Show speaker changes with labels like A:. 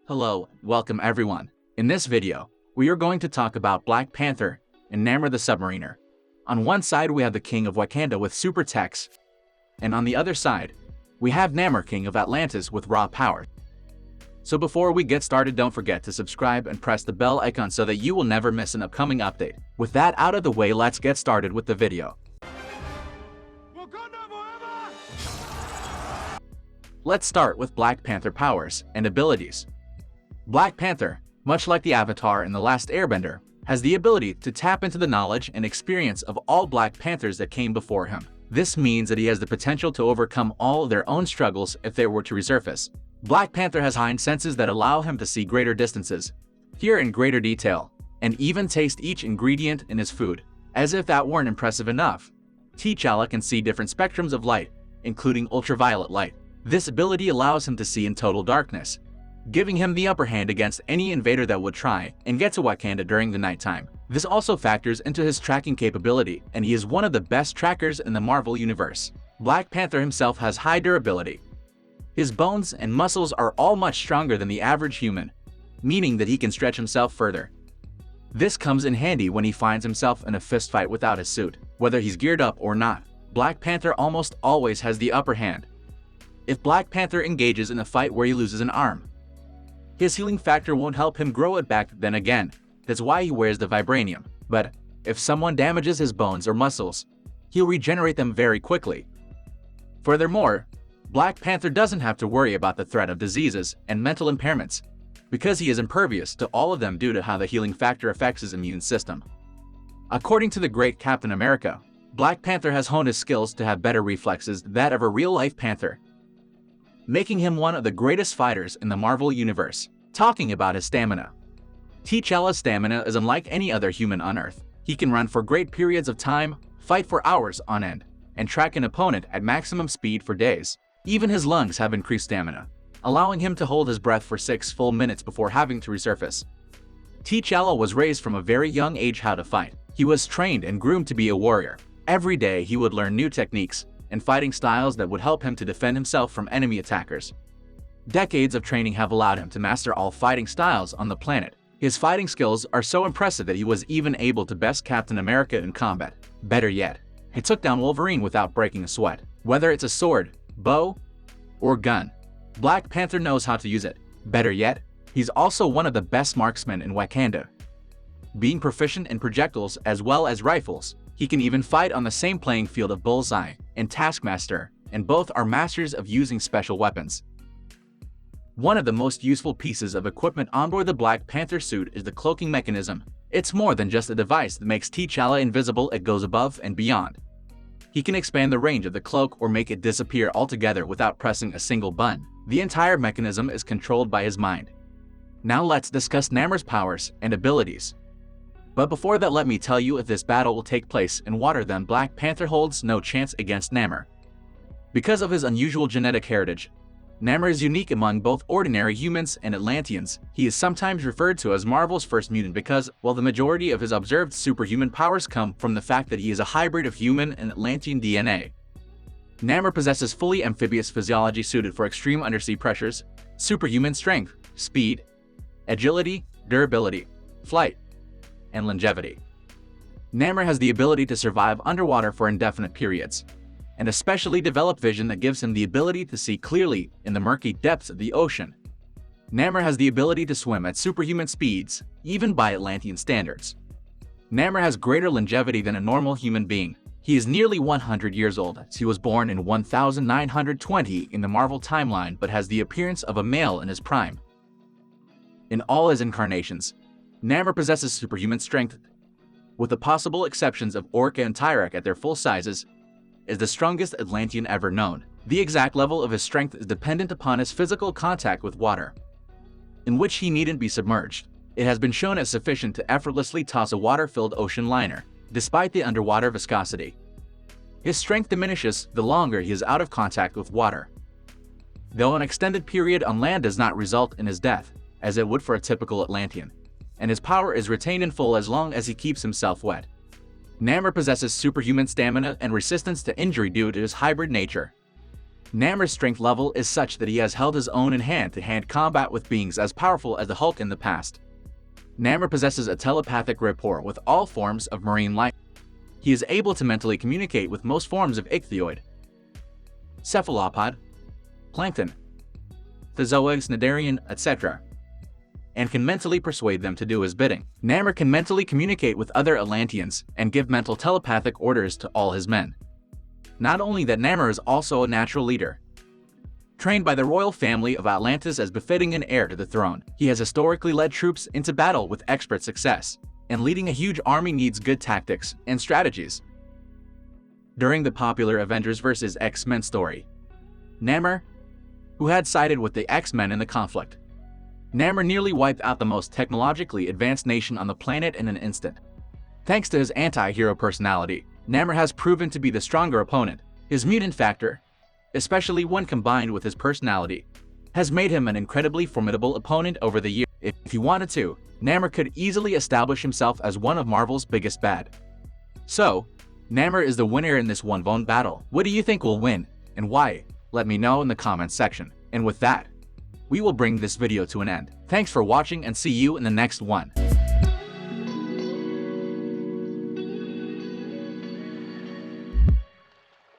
A: Hello, welcome everyone. In this video, we are going to talk about Black Panther and Namor the Submariner. On one side we have the King of Wakanda with super techs, and on the other side, we have Namor, King of Atlantis with raw power. So before we get started, don't forget to subscribe and press the bell icon so that you will never miss an upcoming update. With that out of the way, let's get started with the video.
B: Wakanda forever!
A: Let's start with Black Panther powers and abilities. Black Panther, much like the Avatar in The Last Airbender, has the ability to tap into the knowledge and experience of all Black Panthers that came before him. This means that he has the potential to overcome all their own struggles if they were to resurface. Black Panther has heightened senses that allow him to see greater distances, hear in greater detail, and even taste each ingredient in his food. As if that weren't impressive enough, T'Challa can see different spectrums of light, including ultraviolet light. This ability allows him to see in total darkness, giving him the upper hand against any invader that would try and get to Wakanda during the nighttime. This also factors into his tracking capability, and he is one of the best trackers in the Marvel Universe. Black Panther himself has high durability. His bones and muscles are all much stronger than the average human, meaning that he can stretch himself further. This comes in handy when he finds himself in a fistfight without his suit. Whether he's geared up or not, Black Panther almost always has the upper hand. If Black Panther engages in a fight where he loses an arm, his healing factor won't help him grow it back then again. That's why he wears the Vibranium. But if someone damages his bones or muscles, he'll regenerate them very quickly. Furthermore, Black Panther doesn't have to worry about the threat of diseases and mental impairments, because he is impervious to all of them due to how the healing factor affects his immune system. According to the great Captain America, Black Panther has honed his skills to have better reflexes than that of a real-life panther, making him one of the greatest fighters in the Marvel Universe. Talking about his stamina. T'Challa's stamina is unlike any other human on Earth. He can run for great periods of time, fight for hours on end, and track an opponent at maximum speed for days. Even his lungs have increased stamina, allowing him to hold his breath for 6 full minutes before having to resurface. T'Challa was raised from a very young age how to fight. He was trained and groomed to be a warrior. Every day he would learn new techniques and fighting styles that would help him to defend himself from enemy attackers. Decades of training have allowed him to master all fighting styles on the planet. His fighting skills are so impressive that he was even able to best Captain America in combat. Better yet, he took down Wolverine without breaking a sweat. Whether it's a sword, bow, or gun, Black Panther knows how to use it. Better yet, he's also one of the best marksmen in Wakanda. Being proficient in projectiles as well as rifles, he can even fight on the same playing field of Bullseye and Taskmaster, and both are masters of using special weapons. One of the most useful pieces of equipment onboard the Black Panther suit is the cloaking mechanism. It's more than just a device that makes T'Challa invisible, it goes above and beyond. He can expand the range of the cloak or make it disappear altogether without pressing a single button. The entire mechanism is controlled by his mind. Now let's discuss Namor's powers and abilities. But before that, let me tell you, if this battle will take place in water, then Black Panther holds no chance against Namor. Because of his unusual genetic heritage, Namor is unique among both ordinary humans and Atlanteans. He is sometimes referred to as Marvel's first mutant because, while the majority of his observed superhuman powers come from the fact that he is a hybrid of human and Atlantean DNA, Namor possesses fully amphibious physiology suited for extreme undersea pressures, superhuman strength, speed, agility, durability, flight, and longevity. Namor has the ability to survive underwater for indefinite periods, and a specially developed vision that gives him the ability to see clearly in the murky depths of the ocean. Namor has the ability to swim at superhuman speeds, even by Atlantean standards. Namor has greater longevity than a normal human being. He is nearly 100 years old. He was born in 1920 in the Marvel timeline, but has the appearance of a male in his prime. In all his incarnations, Namor possesses superhuman strength. With the possible exceptions of Orca and Tyrek at their full sizes, is the strongest Atlantean ever known. The exact level of his strength is dependent upon his physical contact with water, in which he needn't be submerged. It has been shown as sufficient to effortlessly toss a water-filled ocean liner, despite the underwater viscosity. His strength diminishes the longer he is out of contact with water, though an extended period on land does not result in his death, as it would for a typical Atlantean, and his power is retained in full as long as he keeps himself wet. Namor possesses superhuman stamina and resistance to injury due to his hybrid nature. Namor's strength level is such that he has held his own in hand-to-hand combat with beings as powerful as the Hulk in the past. Namor possesses a telepathic rapport with all forms of marine life. He is able to mentally communicate with most forms of ichthyoid, cephalopod, plankton, Thezoid, Cnidarian, etc., and can mentally persuade them to do his bidding. Namor can mentally communicate with other Atlanteans and give mental telepathic orders to all his men. Not only that, Namor is also a natural leader. Trained by the royal family of Atlantis as befitting an heir to the throne, he has historically led troops into battle with expert success, and leading a huge army needs good tactics and strategies. During the popular Avengers vs. X-Men story, Namor, who had sided with the X-Men in the conflict, Namor nearly wiped out the most technologically advanced nation on the planet in an instant. Thanks to his anti-hero personality, Namor has proven to be the stronger opponent. His mutant factor, especially when combined with his personality, has made him an incredibly formidable opponent over the years. If he wanted to, Namor could easily establish himself as one of Marvel's biggest bad. So, Namor is the winner in this one-on-one battle. What do you think will win, and why? Let me know in the comments section. And with that, we will bring this video to an end. Thanks for watching and see you in the next one.